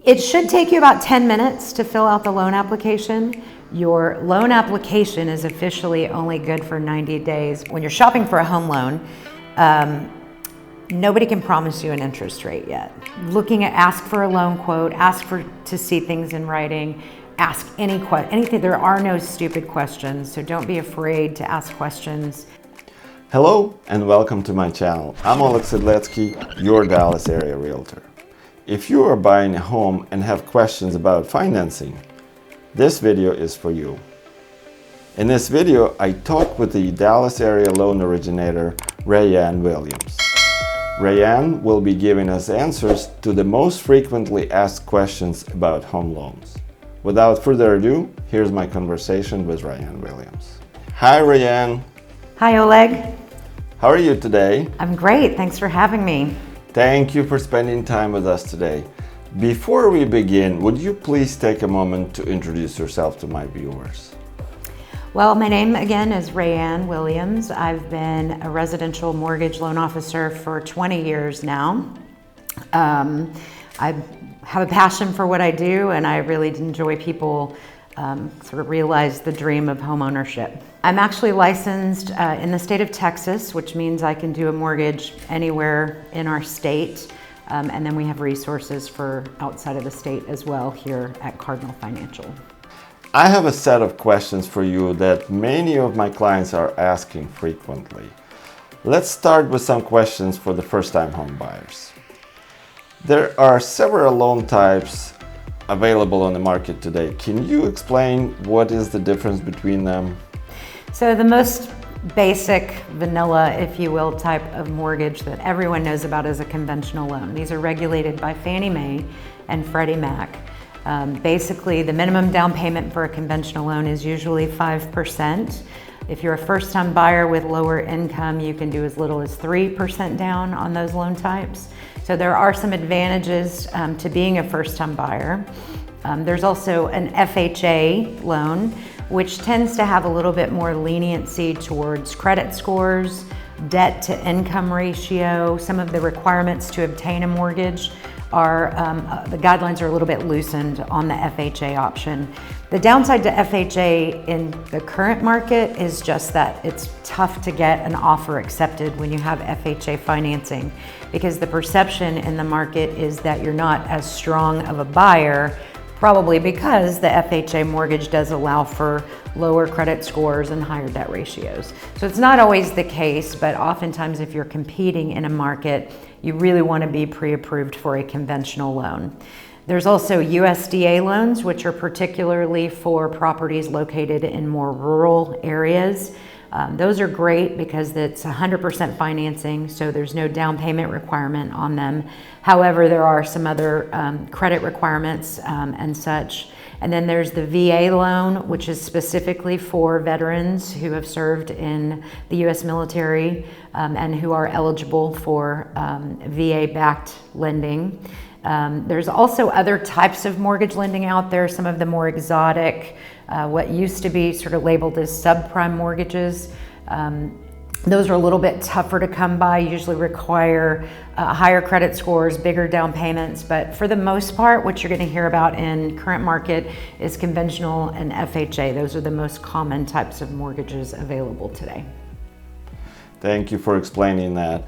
It should take you about 10 minutes to fill out the loan application. Your loan application is officially only good for 90 days. When you're shopping for a home loan, nobody can promise you an interest rate yet. Ask for a loan quote, to see things in writing, ask anything. There are no stupid questions, so don't be afraid to ask questions. Hello and welcome to my channel. I'm Oleg Sedletsky, your Dallas area realtor. If you are buying a home and have questions about financing, this video is for you. In this video, I talk with the Dallas area loan originator, Wrayanne Williams. Wrayanne will be giving us answers to the most frequently asked questions about home loans. Without further ado, here's my conversation with Wrayanne Williams. Hi Wrayanne. Hi Oleg. How are you today? I'm great, thanks for having me. Thank you for spending time with us today. Before we begin, would you please take a moment to introduce yourself to my viewers? Well, my name again is Wrayanne Williams. I've been a residential mortgage loan officer for 20 years now. I have a passion for what I do, and I really enjoy people sort of realize the dream of home ownership. I'm actually licensed in the state of Texas, which means I can do a mortgage anywhere in our state. And then we have resources for outside of the state as well here at Cardinal Financial. I have a set of questions for you that many of my clients are asking frequently. Let's start with some questions for the first-time home buyers. There are several loan types available on the market today. Can you explain what is the difference between them? So the most basic, vanilla, if you will, type of mortgage that everyone knows about is a conventional loan. These are regulated by Fannie Mae and Freddie Mac. Basically, the minimum down payment for a conventional loan is usually 5%. If you're a first-time buyer with lower income, you can do as little as 3% down on those loan types. So there are some advantages to being a first-time buyer. There's also an FHA loan, which tends to have a little bit more leniency towards credit scores, debt to income ratio. Some of the requirements to obtain a mortgage are, the guidelines are a little bit loosened on the FHA option. The downside to FHA in the current market is just that it's tough to get an offer accepted when you have FHA financing, because the perception in the market is that you're not as strong of a buyer, probably because the FHA mortgage does allow for lower credit scores and higher debt ratios. So it's not always the case, but oftentimes if you're competing in a market, you really want to be pre-approved for a conventional loan. There's also USDA loans, which are particularly for properties located in more rural areas. Those are great because it's 100% financing, so there's no down payment requirement on them. However, there are some other credit requirements and such. And then there's the VA loan, which is specifically for veterans who have served in the U.S. military and who are eligible for VA-backed lending. There's also other types of mortgage lending out there, some of the more exotic, what used to be sort of labeled as subprime mortgages. Those are a little bit tougher to come by, usually require higher credit scores, bigger down payments, but for the most part, what you're going to hear about in current market is conventional and FHA. Those are the most common types of mortgages available today. Thank you for explaining that.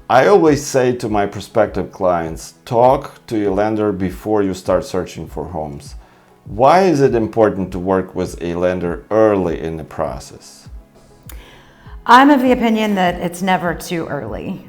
I always say to my prospective clients, talk to your lender before you start searching for homes. Why is it important to work with a lender early in the process? I'm of the opinion that it's never too early.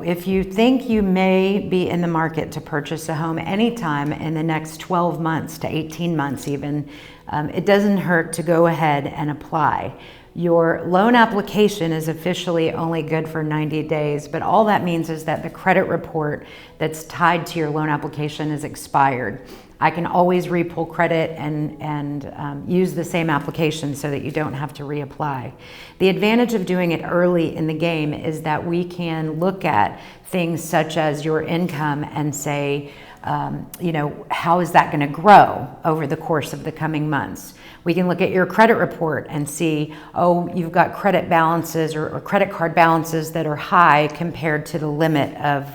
If you think you may be in the market to purchase a home anytime in the next 12 months to 18 months even, it doesn't hurt to go ahead and apply. Your loan application is officially only good for 90 days, but all that means is that the credit report that's tied to your loan application is expired. I can always re-pull credit and use the same application so that you don't have to reapply. The advantage of doing it early in the game is that we can look at things such as your income and say, how is that going to grow over the course of the coming months? We can look at your credit report and see, oh, you've got credit balances or credit card balances that are high compared to the limit of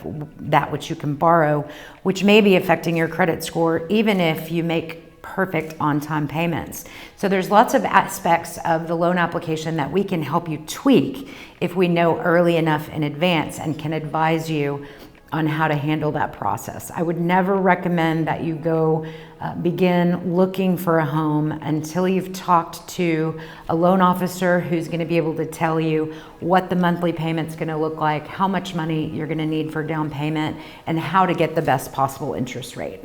that which you can borrow, which may be affecting your credit score, even if you make perfect on-time payments. So there's lots of aspects of the loan application that we can help you tweak if we know early enough in advance and can advise you on how to handle that process. I would never recommend that you go begin looking for a home until you've talked to a loan officer who's going to be able to tell you what the monthly payment's going to look like, how much money you're going to need for down payment, and how to get the best possible interest rate.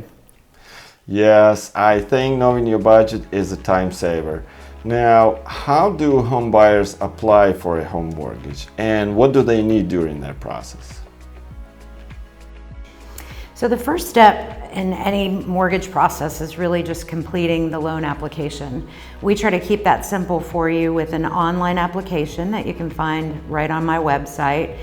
Yes, I think knowing your budget is a time saver. Now, how do home buyers apply for a home mortgage, and what do they need during that process? So the first step in any mortgage process is really just completing the loan application. We try to keep that simple for you with an online application that you can find right on my website.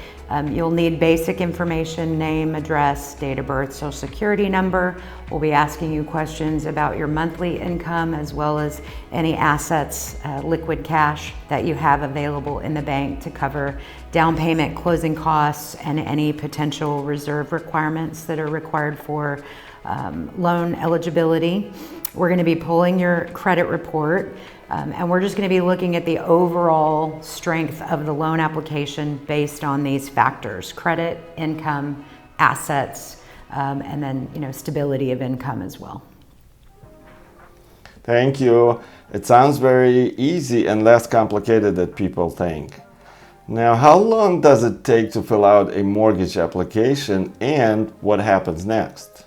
You'll need basic information, name, address, date of birth, social security number. We'll be asking you questions about your monthly income as well as any assets, liquid cash that you have available in the bank to cover down payment, closing costs, and any potential reserve requirements that are required for loan eligibility. We're going to be pulling your credit report. And we're just going to be looking at the overall strength of the loan application based on these factors: credit, income, assets, and then stability of income as well. Thank you. It sounds very easy and less complicated than people think. Now, how long does it take to fill out a mortgage application, and what happens next?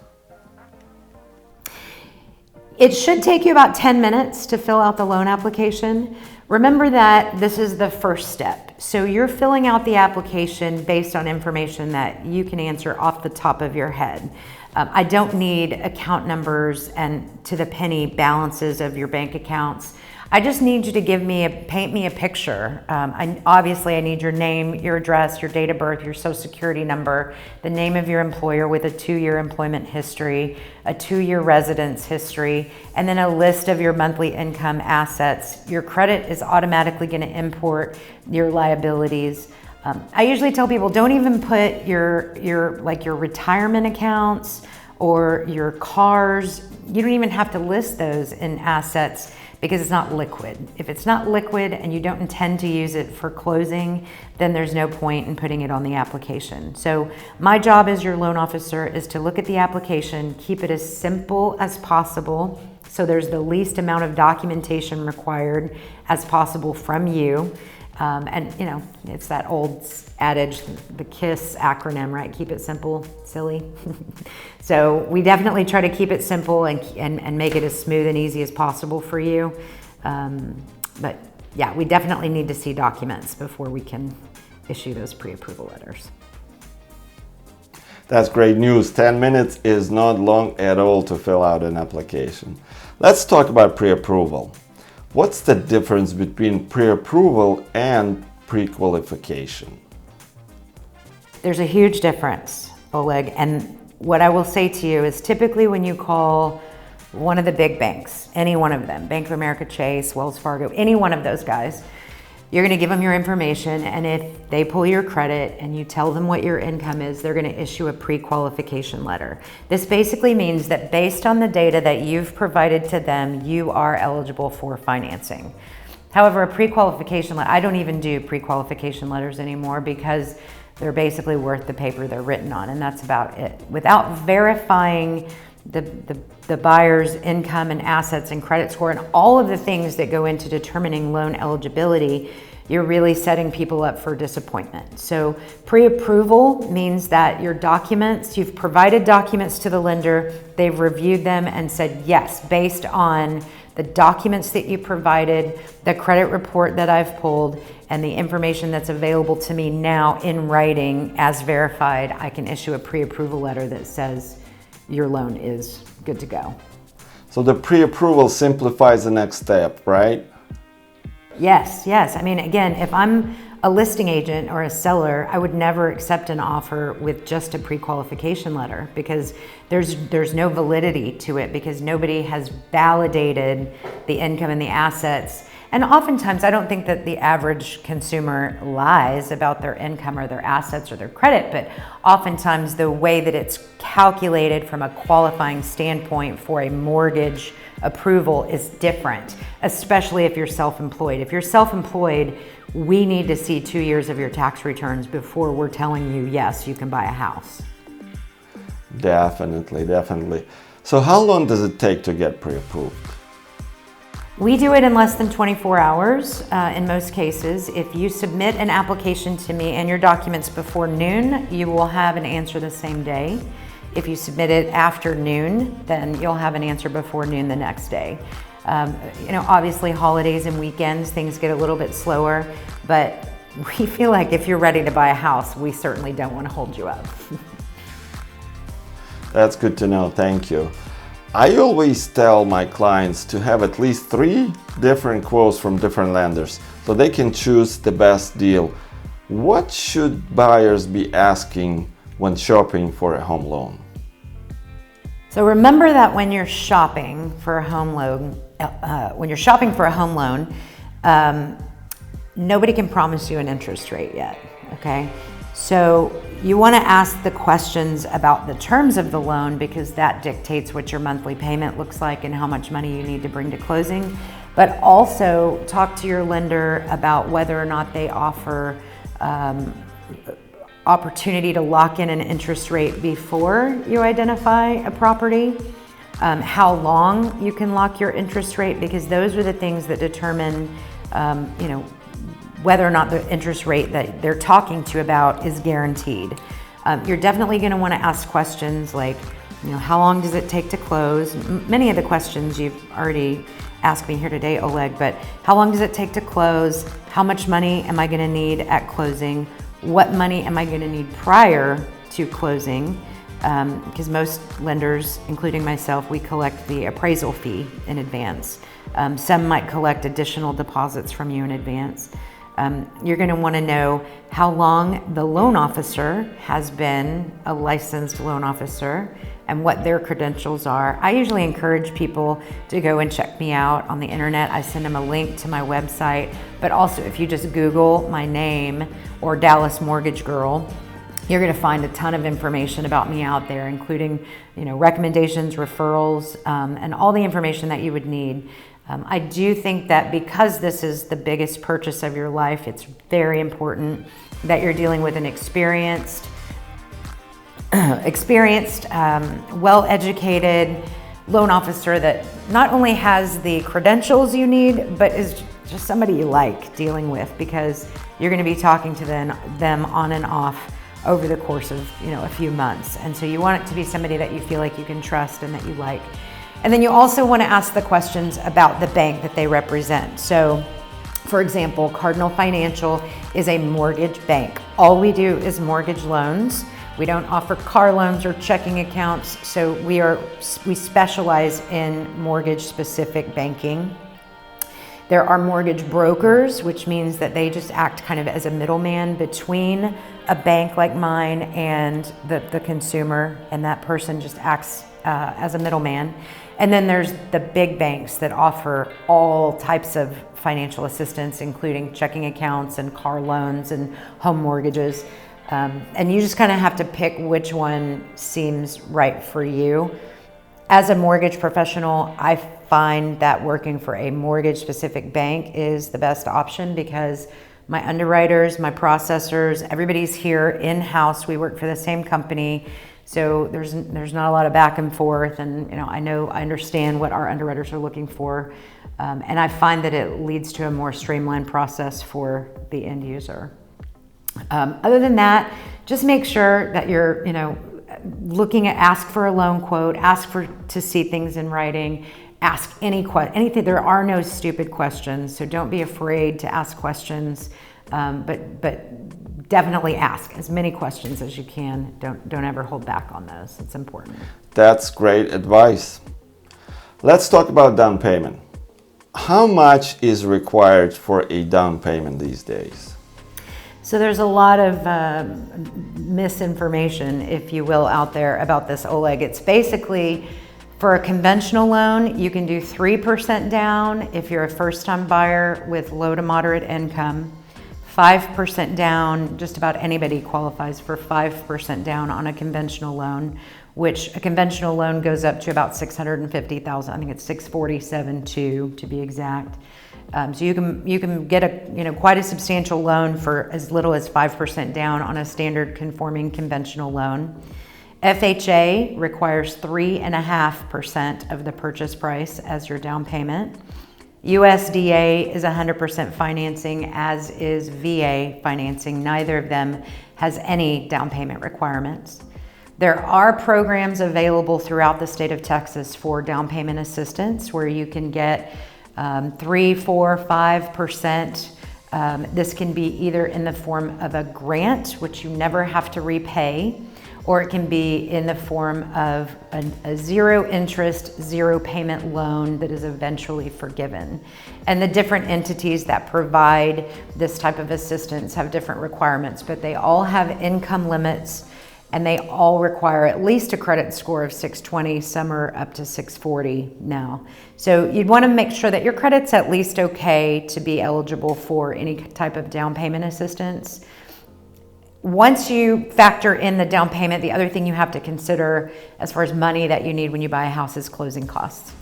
It should take you about 10 minutes to fill out the loan application. Remember that this is the first step. So you're filling out the application based on information that you can answer off the top of your head. I don't need account numbers and to the penny balances of your bank accounts. I just need you to paint me a picture. Obviously, I need your name, your address, your date of birth, your social security number, the name of your employer with a 2-year employment history, a 2-year residence history, and then a list of your monthly income, assets. Your credit is automatically going to import your liabilities. I usually tell people, don't even put your retirement accounts or your cars. You don't even have to list those in assets, because it's not liquid. If it's not liquid and you don't intend to use it for closing, then there's no point in putting it on the application. So my job as your loan officer is to look at the application, keep it as simple as possible, so there's the least amount of documentation required as possible from you. And it's that old adage, the KISS acronym, right? Keep it simple, silly. So we definitely try to keep it simple and make it as smooth and easy as possible for you. But yeah, we definitely need to see documents before we can issue those pre-approval letters. That's great news. 10 minutes is not long at all to fill out an application. Let's talk about pre-approval. What's the difference between pre-approval and pre-qualification? There's a huge difference, Oleg. And what I will say to you is typically when you call one of the big banks, any one of them, Bank of America, Chase, Wells Fargo, any one of those guys, you're going to give them your information, and if they pull your credit and you tell them what your income is, they're going to issue a pre-qualification letter. This basically means that based on the data that you've provided to them, you are eligible for financing. However, a pre-qualification letter, I don't even do pre-qualification letters anymore because they're basically worth the paper they're written on, and that's about it. Without verifying the buyer's income and assets and credit score and all of the things that go into determining loan eligibility, you're really setting people up for disappointment. So pre-approval means that your documents, you've provided documents to the lender, they've reviewed them and said, yes, based on the documents that you provided, the credit report that I've pulled, and the information that's available to me now in writing as verified, I can issue a pre-approval letter that says your loan is good to go. So the pre-approval simplifies the next step, right? Yes. I mean, again, if I'm a listing agent or a seller, I would never accept an offer with just a pre-qualification letter, because there's no validity to it, because nobody has validated the income and the assets. And oftentimes, I don't think that the average consumer lies about their income or their assets or their credit, but oftentimes the way that it's calculated from a qualifying standpoint for a mortgage approval is different, especially if you're self-employed. If you're self-employed, we need to see 2 years of your tax returns before we're telling you, yes, you can buy a house. Definitely, definitely. So how long does it take to get pre-approved? We do it in less than 24 hours in most cases. If you submit an application to me and your documents before noon, you will have an answer the same day. If you submit it after noon, then you'll have an answer before noon the next day. Obviously holidays and weekends, things get a little bit slower, but we feel like if you're ready to buy a house, we certainly don't want to hold you up. That's good to know, thank you. I always tell my clients to have at least 3 different quotes from different lenders so they can choose the best deal. What should buyers be asking when shopping for a home loan? So remember that when you're shopping for a home loan, nobody can promise you an interest rate yet, okay? So you want to ask the questions about the terms of the loan, because that dictates what your monthly payment looks like and how much money you need to bring to closing. But also talk to your lender about whether or not they offer opportunity to lock in an interest rate before you identify a property, how long you can lock your interest rate, because those are the things that determine whether or not the interest rate that they're talking to you about is guaranteed. You're definitely going to want to ask questions like, how long does it take to close? Many of the questions you've already asked me here today, Oleg, but how long does it take to close? How much money am I going to need at closing? What money am I going to need prior to closing? Because most lenders, including myself, we collect the appraisal fee in advance. Some might collect additional deposits from you in advance. You're going to want to know how long the loan officer has been a licensed loan officer and what their credentials are. I usually encourage people to go and check me out on the internet. I send them a link to my website, but also if you just Google my name or Dallas Mortgage Girl, you're going to find a ton of information about me out there, including recommendations, referrals, and all the information that you would need. I do think that because this is the biggest purchase of your life, it's very important that you're dealing with an experienced, well-educated loan officer that not only has the credentials you need, but is just somebody you like dealing with, because you're going to be talking to them on and off over the course of a few months. And so you want it to be somebody that you feel like you can trust and that you like. And then you also want to ask the questions about the bank that they represent. So, for example, Cardinal Financial is a mortgage bank. All we do is mortgage loans. We don't offer car loans or checking accounts. So we specialize in mortgage-specific banking. There are mortgage brokers, which means that they just act kind of as a middleman between a bank like mine and the consumer, and that person just acts as a middleman. And then there's the big banks that offer all types of financial assistance, including checking accounts and car loans and home mortgages. And you just kind of have to pick which one seems right for you. As a mortgage professional, I find that working for a mortgage-specific bank is the best option, because my underwriters, my processors, everybody's here in-house. We work for the same company. So there's not a lot of back and forth, and I understand what our underwriters are looking for, and I find that it leads to a more streamlined process for the end user. Other than that, just make sure that you're ask for a loan quote, to see things in writing, ask anything. There are no stupid questions, so don't be afraid to ask questions, but definitely ask as many questions as you can. Don't ever hold back on those. It's important. That's great advice. Let's talk about down payment. How much is required for a down payment these days? So there's a lot of misinformation, if you will, out there about this Oleg. It's basically, for a conventional loan, you can do 3% down if you're a first-time buyer with low to moderate income, 5% down, just about anybody qualifies for 5% down on a conventional loan, which a conventional loan goes up to about $650,000. I think it's $647,200 to be exact. So you can get a quite a substantial loan for as little as 5% down on a standard conforming conventional loan. FHA requires 3.5% of the purchase price as your down payment. USDA is 100% financing, as is VA financing. Neither of them has any down payment requirements. There are programs available throughout the state of Texas for down payment assistance where you can get 3, 4, 5%. This can be either in the form of a grant, which you never have to repay, or it can be in the form of a zero interest, zero payment loan that is eventually forgiven. And the different entities that provide this type of assistance have different requirements, but they all have income limits and they all require at least a credit score of 620, some are up to 640 now. So you'd want to make sure that your credit's at least okay to be eligible for any type of down payment assistance. Once you factor in the down payment, the other thing you have to consider as far as money that you need when you buy a house is closing costs.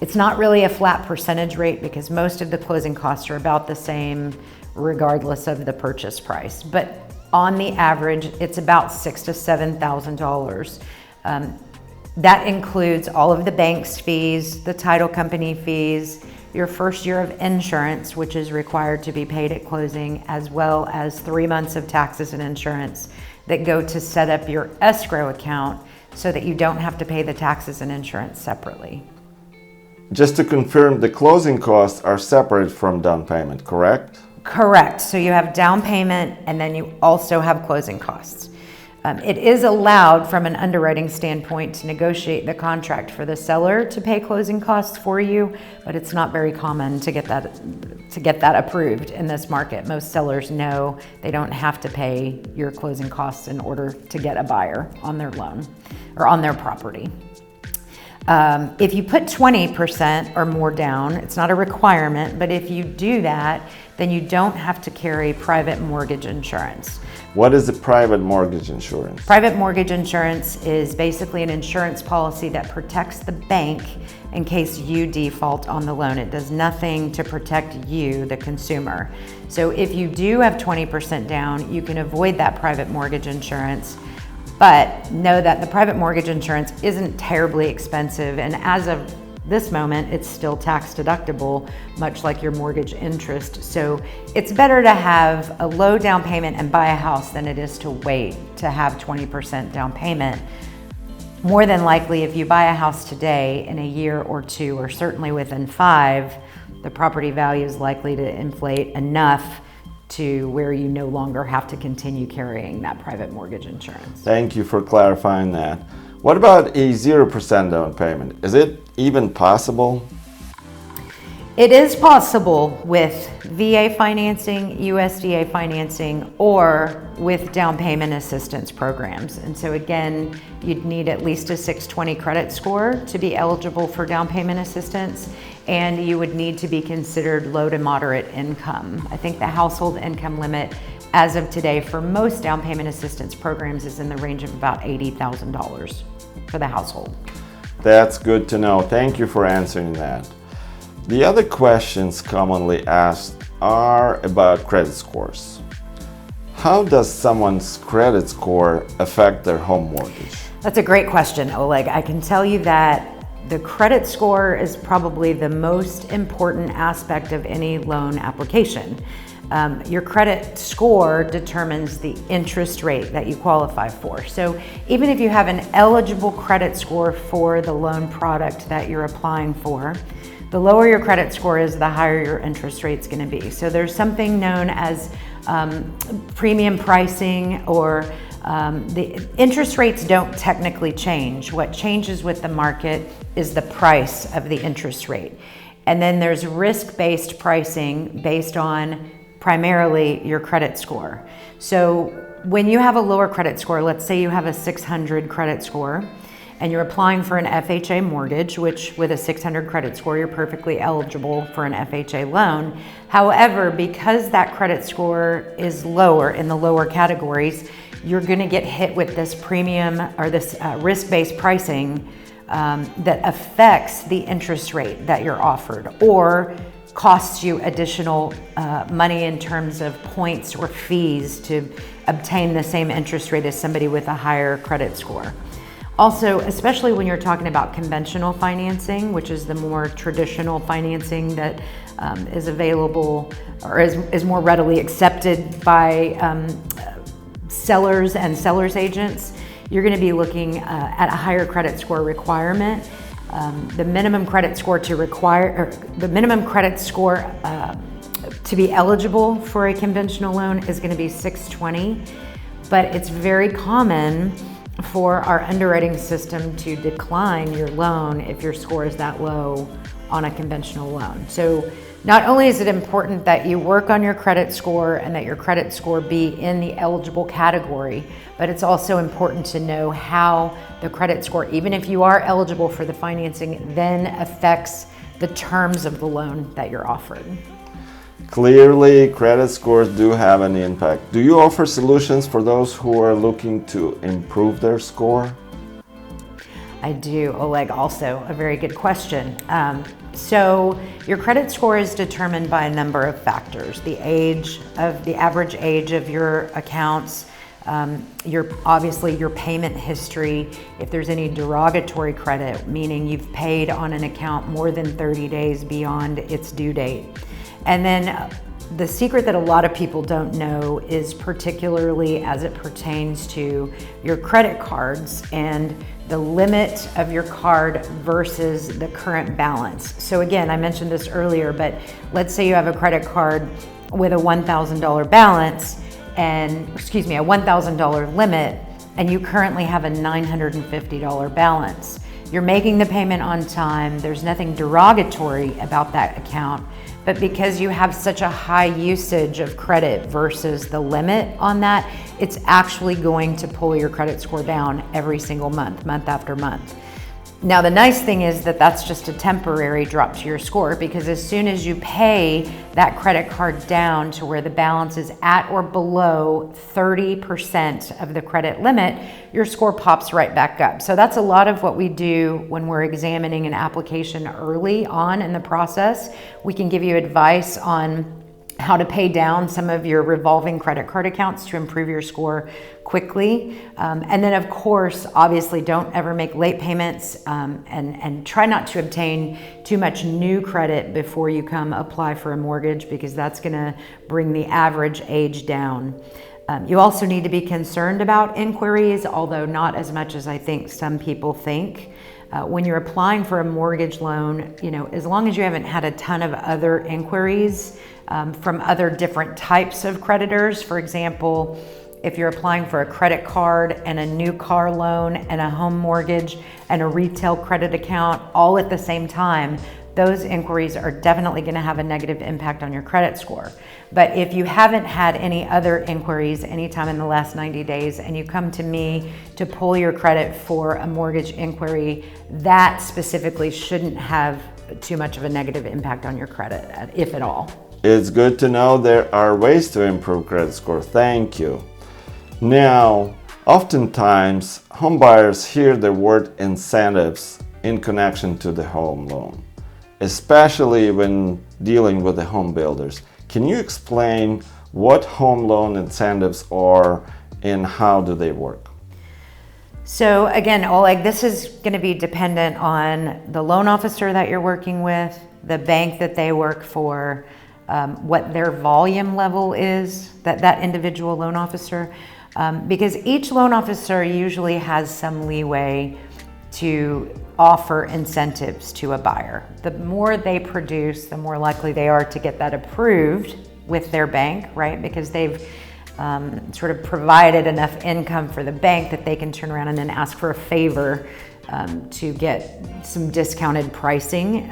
It's not really a flat percentage rate because most of the closing costs are about the same regardless of the purchase price. But on the average, it's about $6,000 to $7,000. That includes all of the bank's fees, the title company fees, your first year of insurance, which is required to be paid at closing, as well as 3 months of taxes and insurance that go to set up your escrow account so that you don't have to pay the taxes and insurance separately. Just to confirm, the closing costs are separate from down payment, correct? Correct. So you have down payment and then you also have closing costs. It is allowed from an underwriting standpoint to negotiate the contract for the seller to pay closing costs for you, but it's not very common to get that approved in this market. Most sellers know they don't have to pay your closing costs in order to get a buyer on their loan or on their property. If you put 20% or more down, it's not a requirement, but if you do that, then you don't have to carry private mortgage insurance. What is the private mortgage insurance? Private mortgage insurance is basically an insurance policy that protects the bank in case you default on the loan. It does nothing to protect you, the consumer. So if you do have 20% down, you can avoid that private mortgage insurance. But know that the private mortgage insurance isn't terribly expensive, and as of this moment, it's still tax deductible, much like your mortgage interest. So it's better to have a low down payment and buy a house than it is to wait to have 20% down payment. More than likely, if you buy a house today, in a year or two, or certainly within 5, the property value is likely to inflate enough to where you no longer have to continue carrying that private mortgage insurance. Thank you for clarifying that. What about a 0% down payment? Is it even possible? It is possible with VA financing, USDA financing, or with down payment assistance programs. And so again, you'd need at least a 620 credit score to be eligible for down payment assistance, and you would need to be considered low to moderate income. I think the household income limit as of today for most down payment assistance programs is in the range of about $80,000 for the household. That's good to know. Thank you for answering that. The other questions commonly asked are about credit scores. How does someone's credit score affect their home mortgage? That's a great question, Oleg. I can tell you that the credit score is probably the most important aspect of any loan application. Your credit score determines the interest rate that you qualify for. So even if you have an eligible credit score for the loan product that you're applying for, the lower your credit score is, the higher your interest rate's going to be. So there's something known as premium pricing, or the interest rates don't technically change. What changes with the market is the price of the interest rate. And then there's risk-based pricing based on primarily your credit score. So when you have a lower credit score, let's say you have a 600 credit score, and you're applying for an FHA mortgage, which with a 600 credit score, you're perfectly eligible for an FHA loan. However, because that credit score is lower in the lower categories, you're gonna get hit with this premium or this risk-based pricing that affects the interest rate that you're offered, or costs you additional money in terms of points or fees to obtain the same interest rate as somebody with a higher credit score. Also, especially when you're talking about conventional financing, which is the more traditional financing that is available or is more readily accepted by sellers and sellers agents, you're going to be looking at a higher credit score requirement. The minimum credit score to be eligible for a conventional loan is going to be 620, but it's very common for our underwriting system to decline your loan if your score is that low on a conventional loan. So not only is it important that you work on your credit score and that your credit score be in the eligible category, but it's also important to know how the credit score, even if you are eligible for the financing, then affects the terms of the loan that you're offered. Clearly, credit scores do have an impact. Do you offer solutions for those who are looking to improve their score? I do, Oleg, also a very good question. So your credit score is determined by a number of factors: the average age of your accounts, obviously your payment history, if there's any derogatory credit, meaning you've paid on an account more than 30 days beyond its due date. And then the secret that a lot of people don't know is particularly as it pertains to your credit cards and the limit of your card versus the current balance. So again, I mentioned this earlier, but let's say you have a credit card with a $1,000 balance and, a $1,000 limit, and you currently have a $950 balance. You're making the payment on time. There's nothing derogatory about that account, but because you have such a high usage of credit versus the limit on that, it's actually going to pull your credit score down every single month, month after month. Now, the nice thing is that that's just a temporary drop to your score, because as soon as you pay that credit card down to where the balance is at or below 30% of the credit limit, your score pops right back up. So that's a lot of what we do when we're examining an application early on in the process. We can give you advice on how to pay down some of your revolving credit card accounts to improve your score quickly. And then of course, obviously don't ever make late payments and try not to obtain too much new credit before you come apply for a mortgage, because that's gonna bring the average age down. You also need to be concerned about inquiries, although not as much as I think some people think. When you're applying for a mortgage loan, as long as you haven't had a ton of other inquiries from other different types of creditors. For example, if you're applying for a credit card and a new car loan and a home mortgage and a retail credit account all at the same time, those inquiries are definitely going to have a negative impact on your credit score. But if you haven't had any other inquiries anytime in the last 90 days and you come to me to pull your credit for a mortgage inquiry, that specifically shouldn't have too much of a negative impact on your credit, if at all. It's good to know there are ways to improve credit score. Thank you. Now, oftentimes home buyers hear the word incentives in connection to the home loan, especially when dealing with the home builders. Can you explain what home loan incentives are and how do they work? So again, Oleg, this is going to be dependent on the loan officer that you're working with, the bank that they work for, what their volume level is, that individual loan officer, because each loan officer usually has some leeway to offer incentives to a buyer. The more they produce, the more likely they are to get that approved with their bank, right? Because they've sort of provided enough income for the bank that they can turn around and then ask for a favor to get some discounted pricing.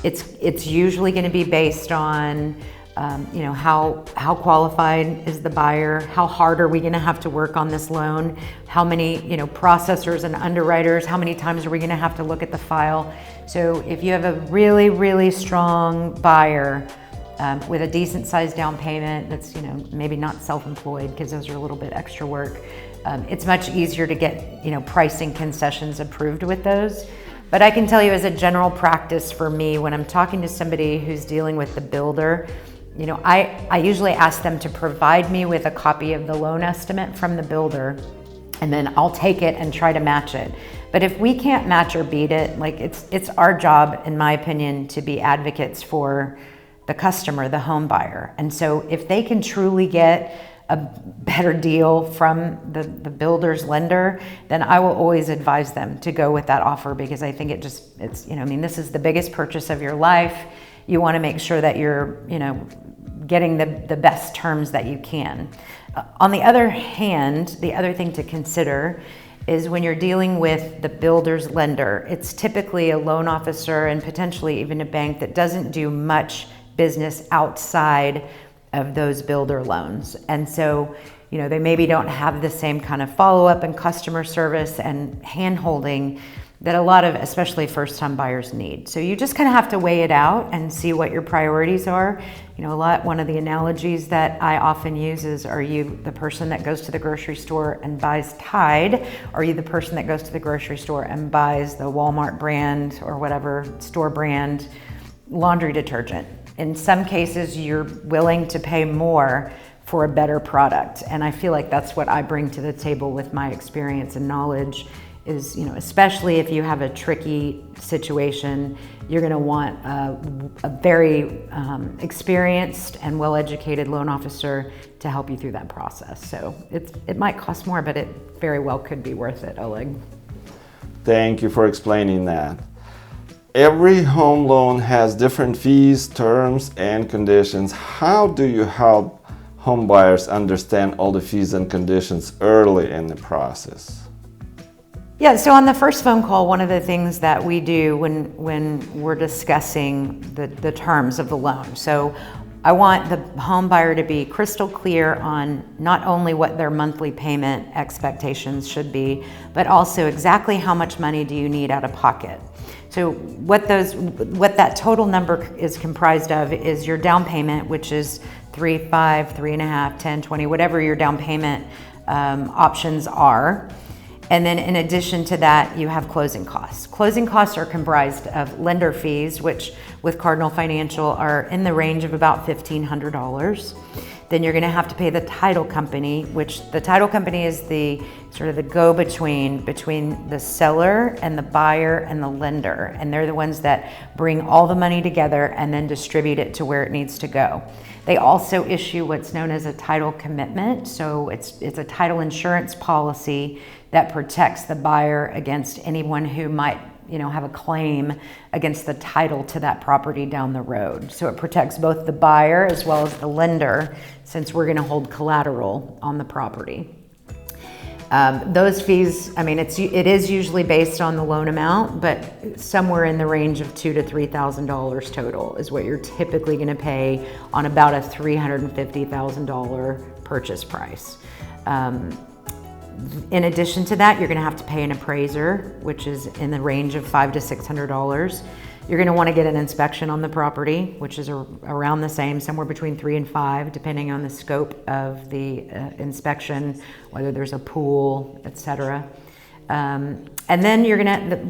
It's usually going to be based on How qualified is the buyer? How hard are we going to have to work on this loan? How many, processors and underwriters? How many times are we going to have to look at the file? So if you have a really, really strong buyer with a decent sized down payment that's, maybe not self-employed because those are a little bit extra work, it's much easier to get, pricing concessions approved with those. But I can tell you as a general practice for me, when I'm talking to somebody who's dealing with the builder, I usually ask them to provide me with a copy of the loan estimate from the builder, and then I'll take it and try to match it. But if we can't match or beat it, it's our job, in my opinion, to be advocates for the customer, the home buyer. And so if they can truly get a better deal from the builder's lender, then I will always advise them to go with that offer, because I think this is the biggest purchase of your life. You want to make sure that you're, getting the best terms that you can. On the other hand, the other thing to consider is when you're dealing with the builder's lender, it's typically a loan officer and potentially even a bank that doesn't do much business outside of those builder loans. And so, they maybe don't have the same kind of follow-up and customer service and hand-holding that a lot of, especially first-time buyers, need. So you just kind of have to weigh it out and see what your priorities are. One of the analogies that I often use is, are you the person that goes to the grocery store and buys Tide? Or are you the person that goes to the grocery store and buys the Walmart brand or whatever store brand laundry detergent? In some cases, you're willing to pay more for a better product. And I feel like that's what I bring to the table with my experience and knowledge is, especially if you have a tricky situation, you're going to want a very experienced and well-educated loan officer to help you through that process. So it might cost more, but it very well could be worth it, Oleg. Thank you for explaining that. Every home loan has different fees, terms, and conditions. How do you help home buyers understand all the fees and conditions early in the process? Yeah, so on the first phone call, one of the things that we do when we're discussing the terms of the loan. So I want the home buyer to be crystal clear on not only what their monthly payment expectations should be, but also exactly how much money do you need out of pocket. So what that total number is comprised of is your down payment, which is 3, 5, 3.5, 10, 20, whatever your down payment options are. And then in addition to that, you have closing costs. Closing costs are comprised of lender fees, which with Cardinal Financial are in the range of about $1,500. Then you're going to have to pay the title company, which the title company is the sort of the go-between between the seller and the buyer and the lender. And they're the ones that bring all the money together and then distribute it to where it needs to go. They also issue what's known as a title commitment. So it's a title insurance policy that protects the buyer against anyone who might, have a claim against the title to that property down the road. So it protects both the buyer as well as the lender, since we're going to hold collateral on the property. Those fees, it is usually based on the loan amount, but somewhere in the range of $2,000 to $3,000 total is what you're typically going to pay on about a $350,000 purchase price. In addition to that, you're going to have to pay an appraiser, which is in the range of $500 to $600. You're going to want to get an inspection on the property, which is around the same, somewhere between 3 and 5, depending on the scope of the inspection, whether there's a pool, etc. And then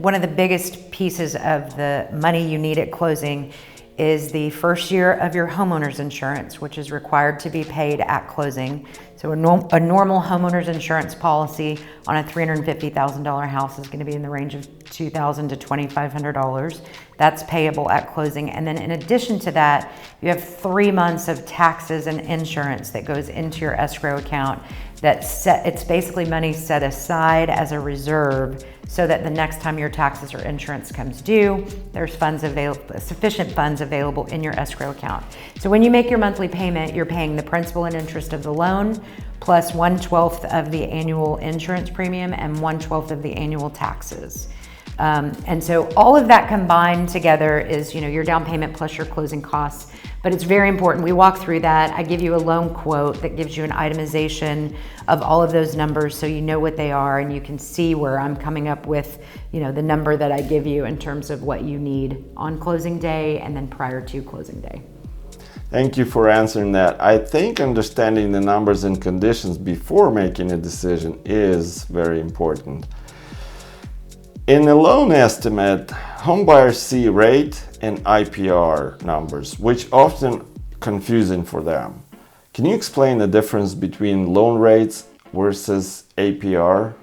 one of the biggest pieces of the money you need at closing is the first year of your homeowner's insurance, which is required to be paid at closing. So a normal homeowner's insurance policy on a $350,000 house is going to be in the range of $2,000 to $2,500. That's payable at closing. And then in addition to that, you have 3 months of taxes and insurance that goes into your escrow account. It's basically money set aside as a reserve so that the next time your taxes or insurance comes due, there's sufficient funds available in your escrow account. So when you make your monthly payment, you're paying the principal and interest of the loan plus 1/12 of the annual insurance premium and 1/12 of the annual taxes. And so all of that combined together is, your down payment plus your closing costs. But it's very important. We walk through that. I give you a loan quote that gives you an itemization of all of those numbers so you know what they are and you can see where I'm coming up with, the number that I give you in terms of what you need on closing day and then prior to closing day. Thank you for answering that. I think understanding the numbers and conditions before making a decision is very important. In a loan estimate, homebuyers see rate and IPR numbers, which often confusing for them. Can you explain the difference between loan rates versus APR?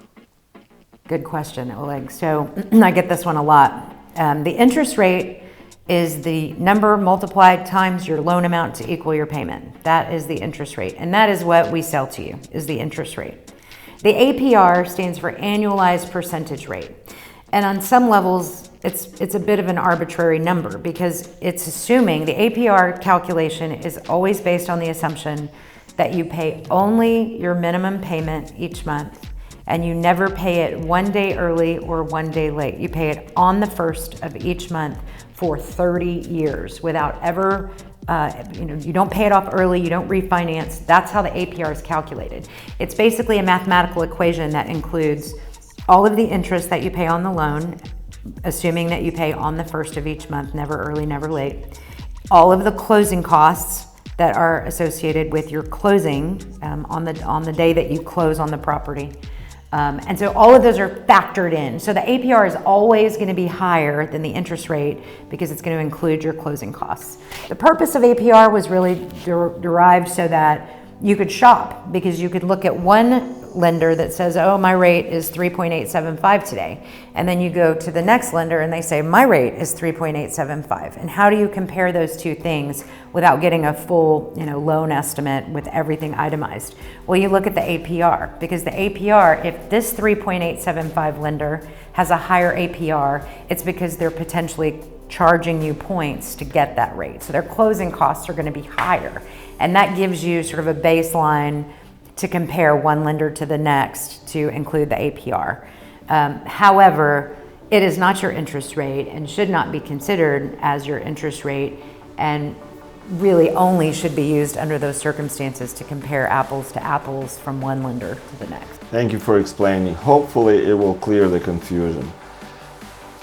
Good question, Oleg. So I get this one a lot. The interest rate is the number multiplied times your loan amount to equal your payment. That is the interest rate. And that is what we sell to you, is the interest rate. The APR stands for annualized percentage rate. And on some levels, it's a bit of an arbitrary number because it's assuming the APR calculation is always based on the assumption that you pay only your minimum payment each month and you never pay it one day early or one day late. You pay it on the first of each month for 30 years without ever, you don't pay it off early, you don't refinance. That's how the APR is calculated. It's basically a mathematical equation that includes all of the interest that you pay on the loan, assuming that you pay on the first of each month, never early, never late. All of the closing costs that are associated with your closing on the day that you close on the property. And so all of those are factored in. So the APR is always going to be higher than the interest rate because it's going to include your closing costs. The purpose of APR was really derived so that you could shop, because you could look at one lender that says, oh, my rate is 3.875 today. And then you go to the next lender and they say, my rate is 3.875. And how do you compare those two things without getting a full, loan estimate with everything itemized? Well, you look at the APR, because the APR, if this 3.875 lender has a higher APR, it's because they're potentially charging you points to get that rate. So their closing costs are going to be higher. And that gives you sort of a baseline to compare one lender to the next to include the APR. However, it is not your interest rate and should not be considered as your interest rate, and really only should be used under those circumstances to compare apples to apples from one lender to the next. Thank you for explaining. Hopefully it will clear the confusion.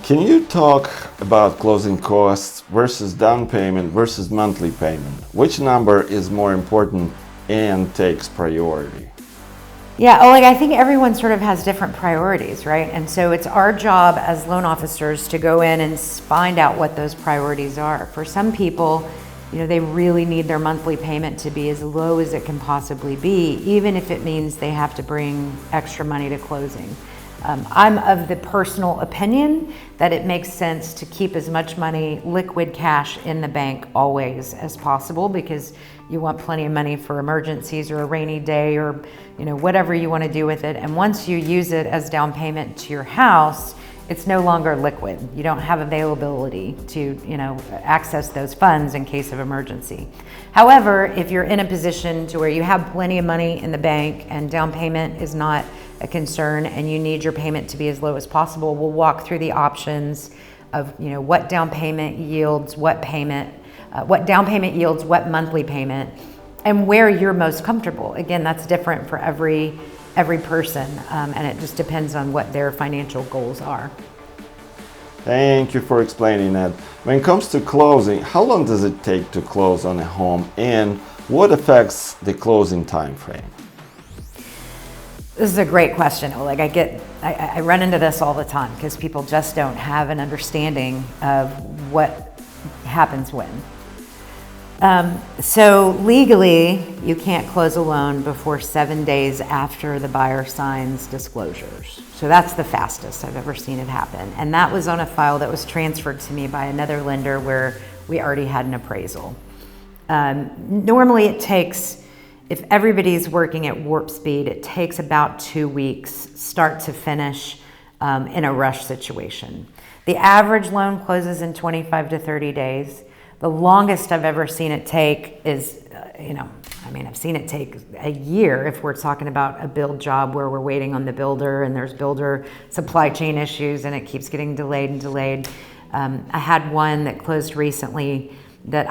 Can you talk about closing costs versus down payment versus monthly payment? Which number is more important and takes priority? Yeah, Oleg, I think everyone sort of has different priorities, right? And so it's our job as loan officers to go in and find out what those priorities are. For some people, they really need their monthly payment to be as low as it can possibly be, even if it means they have to bring extra money to closing. I'm of the personal opinion that it makes sense to keep as much money, liquid cash, in the bank always as possible, because you want plenty of money for emergencies or a rainy day or whatever you want to do with it. And once you use it as down payment to your house, it's no longer liquid. You don't have availability to access those funds in case of emergency. However, if you're in a position to where you have plenty of money in the bank and down payment is not a concern and you need your payment to be as low as possible, we'll walk through the options of what down payment yields what payment, what down payment yields what monthly payment, and where you're most comfortable. Again, that's different for every person, and it just depends on what their financial goals are. Thank you for explaining that. When it comes to closing, how long does it take to close on a home, and what affects the closing time frame? This is a great question, Oleg. I run into this all the time because people just don't have an understanding of what happens when. So legally, you can't close a loan before 7 days after the buyer signs disclosures. So that's the fastest I've ever seen it happen. And that was on a file that was transferred to me by another lender where we already had an appraisal. Normally it takes, if everybody's working at warp speed, it takes about 2 weeks, start to finish, in a rush situation. The average loan closes in 25 to 30 days. The longest I've ever seen it take is I've seen it take a year if we're talking about a build job where we're waiting on the builder and there's builder supply chain issues and it keeps getting delayed and delayed. I had one that closed recently that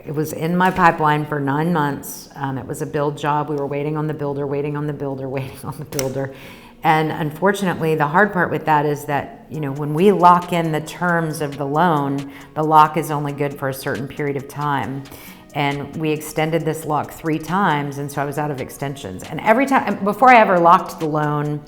it was in my pipeline for 9 months. It was a build job. We were waiting on the builder, waiting on the builder, waiting on the builder. And unfortunately, the hard part with that is that, when we lock in the terms of the loan, the lock is only good for a certain period of time. And we extended this lock 3 times, and so I was out of extensions. And every time, before I ever locked the loan,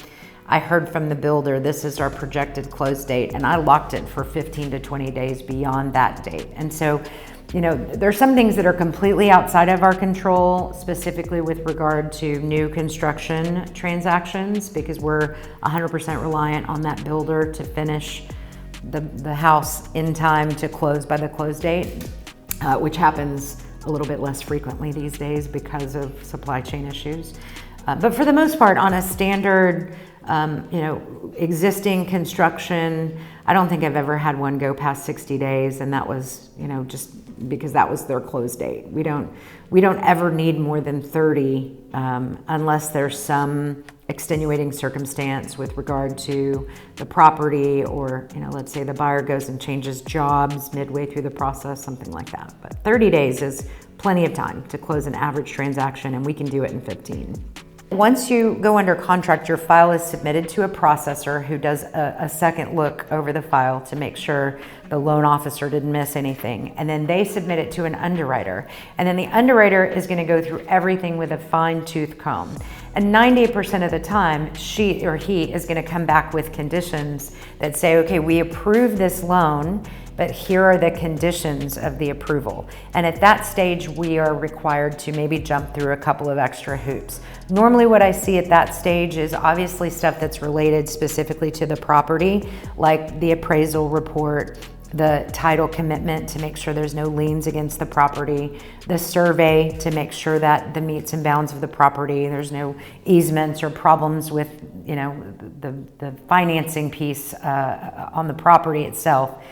I heard from the builder, this is our projected close date, and I locked it for 15 to 20 days beyond that date. And so, there's some things that are completely outside of our control, specifically with regard to new construction transactions, because we're 100% reliant on that builder to finish the house in time to close by the close date, which happens a little bit less frequently these days because of supply chain issues. But for the most part, on a standard, existing construction, I don't think I've ever had one go past 60 days, and that was, just because that was their close date. We don't ever need more than 30 unless there's some extenuating circumstance with regard to the property, or let's say the buyer goes and changes jobs midway through the process, something like that. But 30 days is plenty of time to close an average transaction, and we can do it in 15. Once you go under contract, your file is submitted to a processor who does a second look over the file to make sure the loan officer didn't miss anything. And then they submit it to an underwriter. And then the underwriter is going to go through everything with a fine-tooth comb. And 98% of the time, she or he is going to come back with conditions that say, okay, we approve this loan, but here are the conditions of the approval. And at that stage, we are required to maybe jump through a couple of extra hoops. Normally what I see at that stage is obviously stuff that's related specifically to the property, like the appraisal report, the title commitment to make sure there's no liens against the property, the survey to make sure that the meets and bounds of the property, there's no easements or problems with the financing piece on the property itself.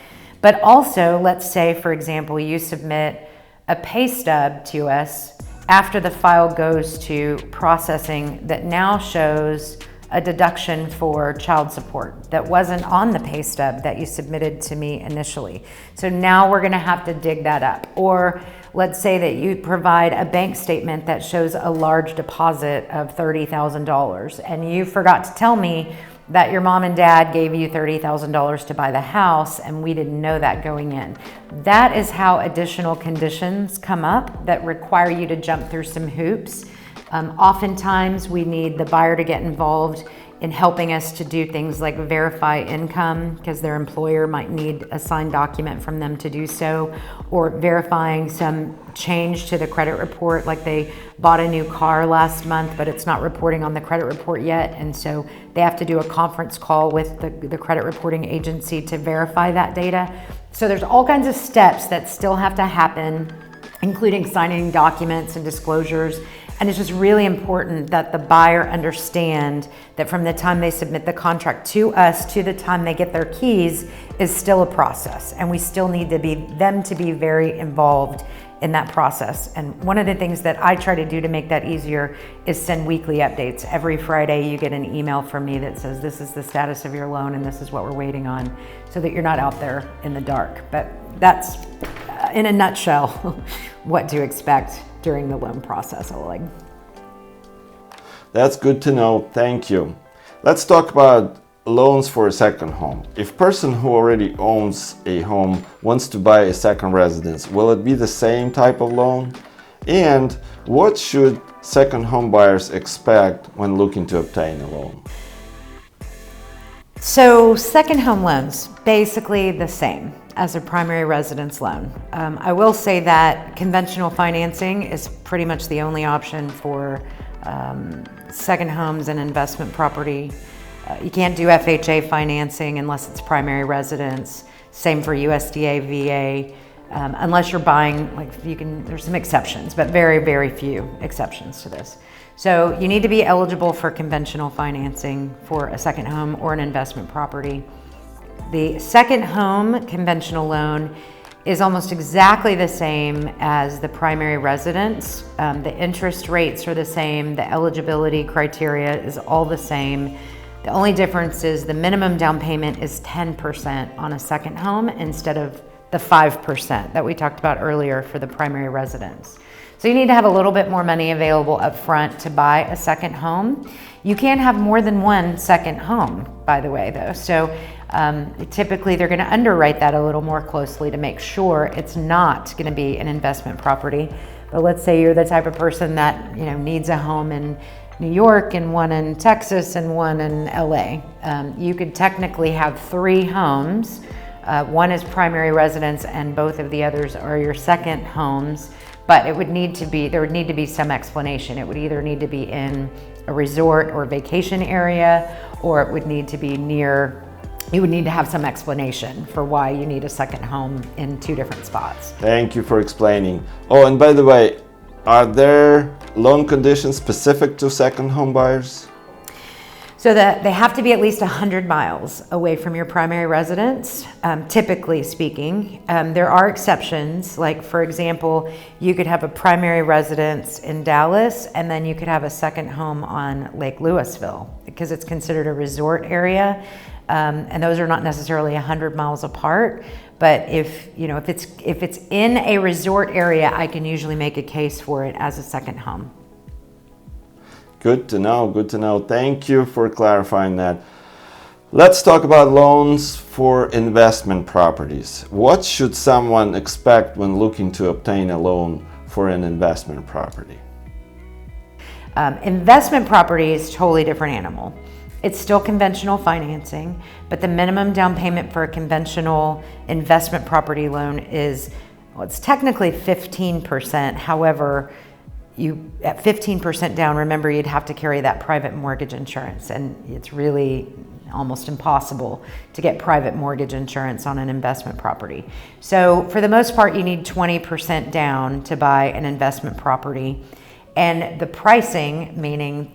But also, let's say, for example, you submit a pay stub to us after the file goes to processing that now shows a deduction for child support that wasn't on the pay stub that you submitted to me initially. So now we're gonna have to dig that up. Or let's say that you provide a bank statement that shows a large deposit of $30,000 and you forgot to tell me that your mom and dad gave you $30,000 to buy the house and we didn't know that going in. That is how additional conditions come up that require you to jump through some hoops. Oftentimes we need the buyer to get involved in helping us to do things like verify income, because their employer might need a signed document from them to do so, or verifying some change to the credit report, like they bought a new car last month but it's not reporting on the credit report yet, and so they have to do a conference call with the credit reporting agency to verify that data. So there's all kinds of steps that still have to happen, including signing documents and disclosures. And it's just really important that the buyer understand that from the time they submit the contract to us to the time they get their keys is still a process. And we still need them to be very involved in that process. And one of the things that I try to do to make that easier is send weekly updates. Every Friday you get an email from me that says this is the status of your loan and this is what we're waiting on, so that you're not out there in the dark. But that's, in a nutshell, what to expect during the loan process, Oleg. That's good to know, thank you. Let's talk about loans for a second home. If a person who already owns a home wants to buy a second residence, will it be the same type of loan? And what should second home buyers expect when looking to obtain a loan? So second home loans, basically the same as a primary residence loan. I will say that conventional financing is pretty much the only option for second homes and investment property. You can't do FHA financing unless it's primary residence. Same for USDA, VA, unless you're buying, there's some exceptions, but very, very few exceptions to this. So you need to be eligible for conventional financing for a second home or an investment property. The second home conventional loan is almost exactly the same as the primary residence. The interest rates are the same. The eligibility criteria is all the same. The only difference is the minimum down payment is 10% on a second home instead of the 5% that we talked about earlier for the primary residence. So you need to have a little bit more money available up front to buy a second home. You can have more than one second home, by the way, though. So typically they're going to underwrite that a little more closely to make sure it's not going to be an investment property. But let's say you're the type of person that needs a home in New York and one in Texas and one in LA. You could technically have 3 homes. One is primary residence and both of the others are your second homes. But there would need to be some explanation. It would either need to be in a resort or vacation area, or it would need to be you would need to have some explanation for why you need a second home in 2 different spots. Thank you for explaining. Oh, and by the way, are there loan conditions specific to second home buyers? So that they have to be at least 100 miles away from your primary residence, typically speaking. There are exceptions, like for example, you could have a primary residence in Dallas and then you could have a second home on Lake Louisville because it's considered a resort area. And those are not necessarily 100 miles apart, but if it's in a resort area, I can usually make a case for it as a second home. Good to know, good to know. Thank you for clarifying that. Let's talk about loans for investment properties. What should someone expect when looking to obtain a loan for an investment property? Investment property is a totally different animal. It's still conventional financing, but the minimum down payment for a conventional investment property loan is, it's technically 15%. However, at 15% down, remember you'd have to carry that private mortgage insurance, and it's really almost impossible to get private mortgage insurance on an investment property. So for the most part, you need 20% down to buy an investment property, and the pricing, meaning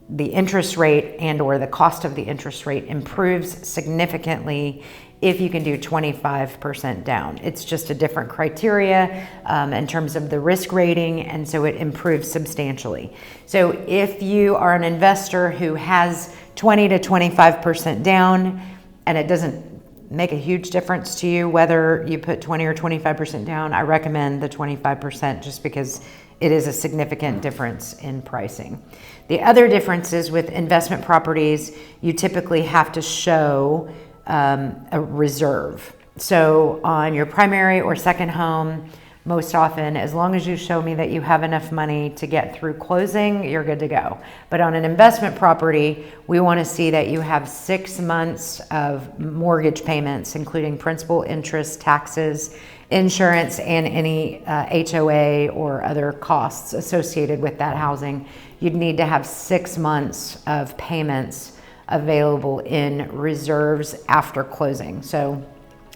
the interest rate and or the cost of the interest rate, improves significantly if you can do 25% down. It's just a different criteria in terms of the risk rating, and so it improves substantially. So if you are an investor who has 20 to 25% down and it doesn't make a huge difference to you whether you put 20 or 25% down, I recommend the 25% just because it is a significant difference in pricing. The other differences with investment properties, you typically have to show a reserve. So on your primary or second home, most often, as long as you show me that you have enough money to get through closing, you're good to go. But on an investment property, we want to see that you have 6 months of mortgage payments, including principal, interest, taxes, insurance, and any HOA or other costs associated with that housing. You'd need to have 6 months of payments available in reserves after closing. So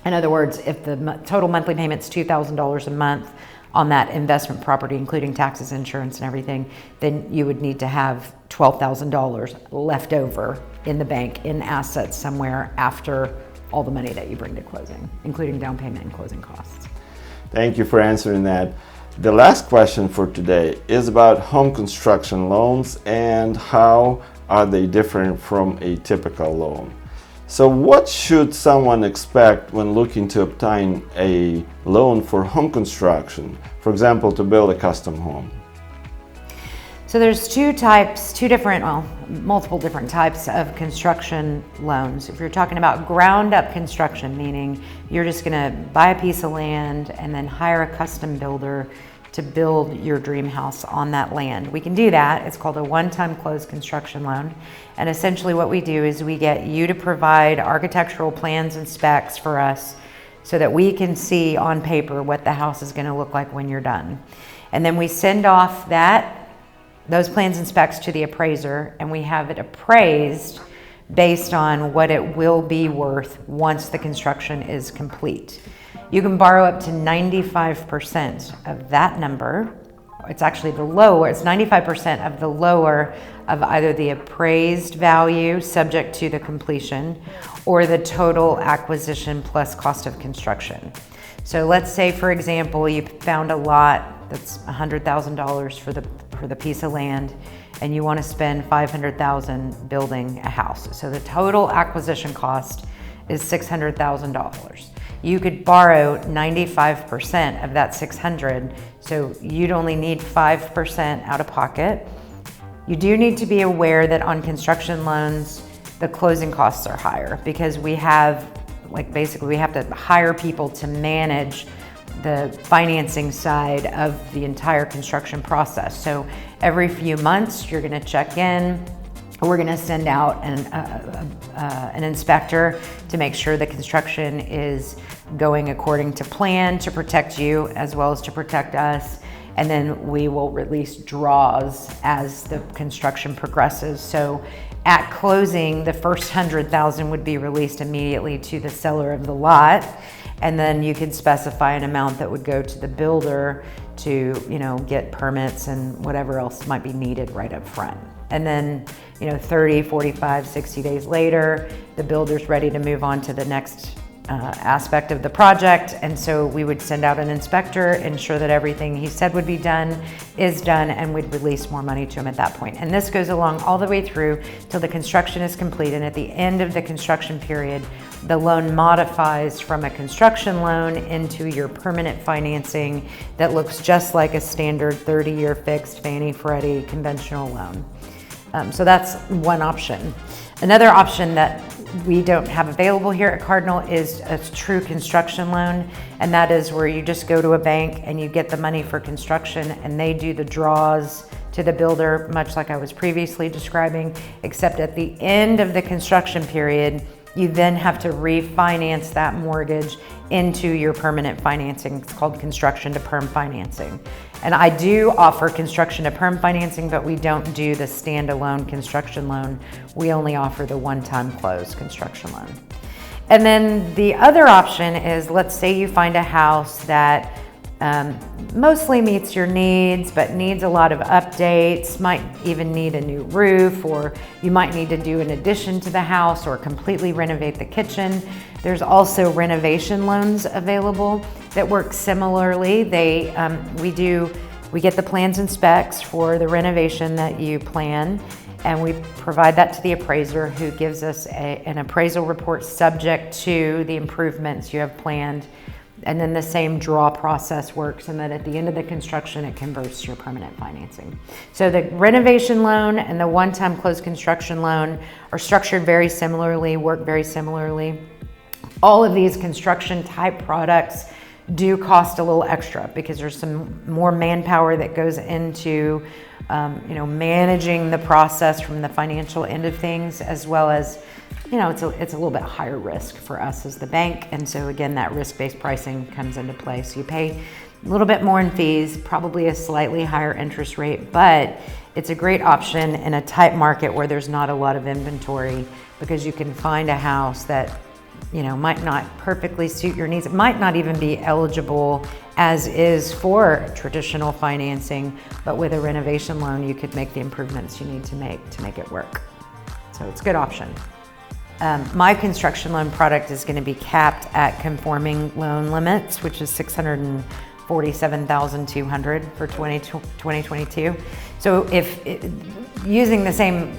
in other words, if the total monthly payment's $2,000 a month on that investment property, including taxes, insurance, and everything, then you would need to have $12,000 left over in the bank in assets somewhere after all the money that you bring to closing, including down payment and closing costs. Thank you for answering that. The last question for today is about home construction loans and how are they different from a typical loan. So what should someone expect when looking to obtain a loan for home construction, for example, to build a custom home? So there's multiple different types of construction loans. If you're talking about ground up construction, meaning you're just gonna buy a piece of land and then hire a custom builder to build your dream house on that land, we can do that. It's called a one-time closed construction loan. And essentially what we do is we get you to provide architectural plans and specs for us so that we can see on paper what the house is gonna look like when you're done. And then we send off those plans and specs to the appraiser, and we have it appraised based on what it will be worth once the construction is complete. You can borrow up to 95% of that number it's actually the lower, it's 95% of the lower of either the appraised value subject to the completion or the total acquisition plus cost of construction. So let's say, for example, you found a lot that's $100,000 for the piece of land, and you want to spend $500,000 building a house. So the total acquisition cost is $600,000. You could borrow 95% of that 600, so you'd only need 5% out of pocket. You do need to be aware that on construction loans, the closing costs are higher because we have, basically we have to hire people to manage the financing side of the entire construction process. So every few months, you're gonna check in. We're gonna send out an inspector to make sure the construction is going according to plan to protect you as well as to protect us. And then we will release draws as the construction progresses. So at closing, the first $100,000 would be released immediately to the seller of the lot. And then you could specify an amount that would go to the builder to, get permits and whatever else might be needed right up front. And then, 30, 45, 60 days later, the builder's ready to move on to the next aspect of the project. And so we would send out an inspector, ensure that everything he said would be done is done, and we'd release more money to him at that point. And this goes along all the way through till the construction is complete. And at the end of the construction period, the loan modifies from a construction loan into your permanent financing that looks just like a standard 30-year fixed Fannie Freddie conventional loan. So that's one option. Another option that we don't have available here at Cardinal is a true construction loan, and that is where you just go to a bank and you get the money for construction and they do the draws to the builder, much like I was previously describing, except at the end of the construction period, you then have to refinance that mortgage into your permanent financing. It's called construction to perm financing. And I do offer construction to perm financing, but we don't do the standalone construction loan. We only offer the one-time close construction loan. And then the other option is, let's say you find a house that mostly meets your needs, but needs a lot of updates, might even need a new roof, or you might need to do an addition to the house or completely renovate the kitchen. There's also renovation loans available that work similarly. We get the plans and specs for the renovation that you plan, and we provide that to the appraiser, who gives us an appraisal report subject to the improvements you have planned. And then the same draw process works, and then at the end of the construction, it converts to your permanent financing. So the renovation loan and the one-time closed construction loan are structured very similarly, work very similarly. All of these construction type products do cost a little extra because there's some more manpower that goes into managing the process from the financial end of things, as well as it's a little bit higher risk for us as the bank. And so again, that risk-based pricing comes into play. So you pay a little bit more in fees, probably a slightly higher interest rate, but it's a great option in a tight market where there's not a lot of inventory, because you can find a house that might not perfectly suit your needs. It might not even be eligible as is for traditional financing, but with a renovation loan, you could make the improvements you need to make it work. So it's a good option. My construction loan product is going to be capped at conforming loan limits, which is $647,200 for 2022. So using the same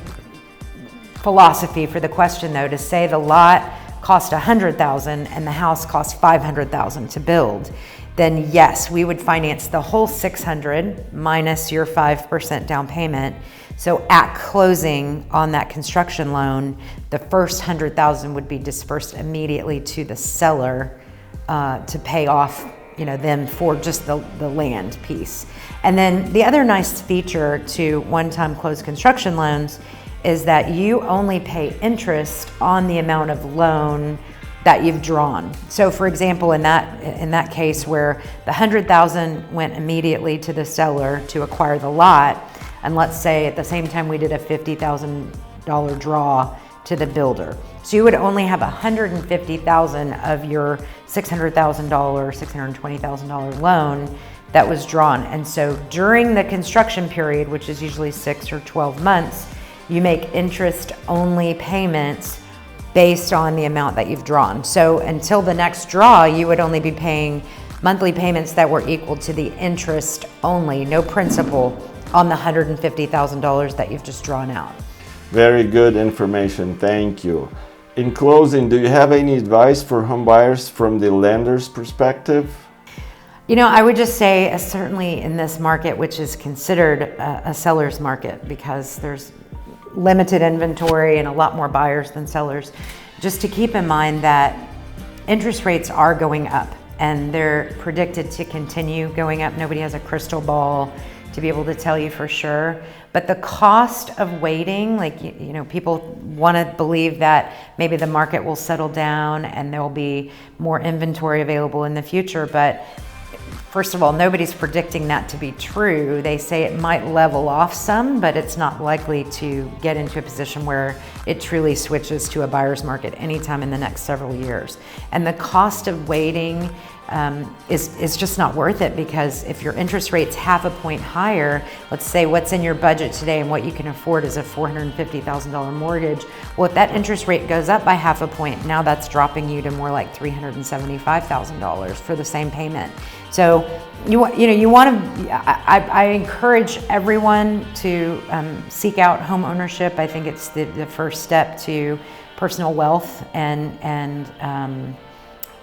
philosophy for the question though, to say the lot cost $100,000 and the house cost $500,000 to build, then yes, we would finance the whole $600 minus your 5% down payment. So at closing on that construction loan, the first $100,000 would be dispersed immediately to the seller to pay off, them for just the land piece. And then the other nice feature to one-time closed construction loans is that you only pay interest on the amount of loan that you've drawn. So for example, in that case where the $100,000 went immediately to the seller to acquire the lot, and let's say at the same time we did a $50,000 draw to the builder. So you would only have $150,000 of your $600,000, $620,000 loan that was drawn. And so during the construction period, which is usually 6 or 12 months, you make interest-only payments based on the amount that you've drawn. So until the next draw, you would only be paying monthly payments that were equal to the interest only, no principal, on the $150,000 that you've just drawn out. Very good information, thank you. In closing, do you have any advice for home buyers from the lender's perspective? You know, I would just say, certainly in this market, which is considered a seller's market because there's limited inventory and a lot more buyers than sellers, just to keep in mind that interest rates are going up and they're predicted to continue going up. Nobody has a crystal ball to be able to tell you for sure. But the cost of waiting, like, you know, people want to believe that maybe the market will settle down and there'll be more inventory available in the future. But first of all, nobody's predicting that to be true. They say it might level off some, but it's not likely to get into a position where it truly switches to a buyer's market anytime in the next several years. And the cost of waiting is just not worth it, because if your interest rate's half a point higher, let's say what's in your budget today and what you can afford is a $450,000 mortgage. Well, if that interest rate goes up by half a point, now that's dropping you to more like $375,000 for the same payment. So you want to, I encourage everyone to seek out home ownership. I think it's the first step to personal wealth and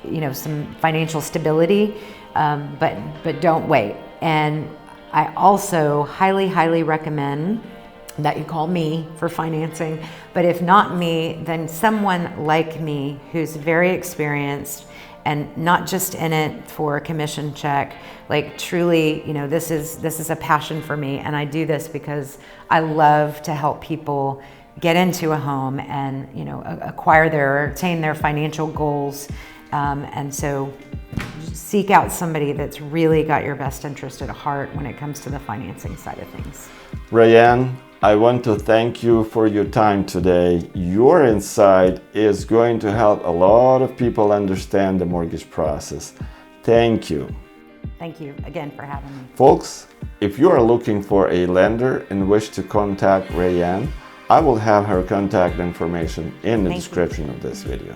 you know, some financial stability, but don't wait. And I also highly recommend that you call me for financing, but if not me, then someone like me who's very experienced and not just in it for a commission check. Like, truly, you know, this is a passion for me, and I do this because I love to help people get into a home and, you know, attain their financial goals. And so seek out somebody that's really got your best interest at heart when it comes to the financing side of things. Wrayanne, I want to thank you for your time today. Your insight is going to help a lot of people understand the mortgage process. Thank you. Thank you again for having me. Folks, if you are looking for a lender and wish to contact Wrayanne, I will have her contact information in the description of this video.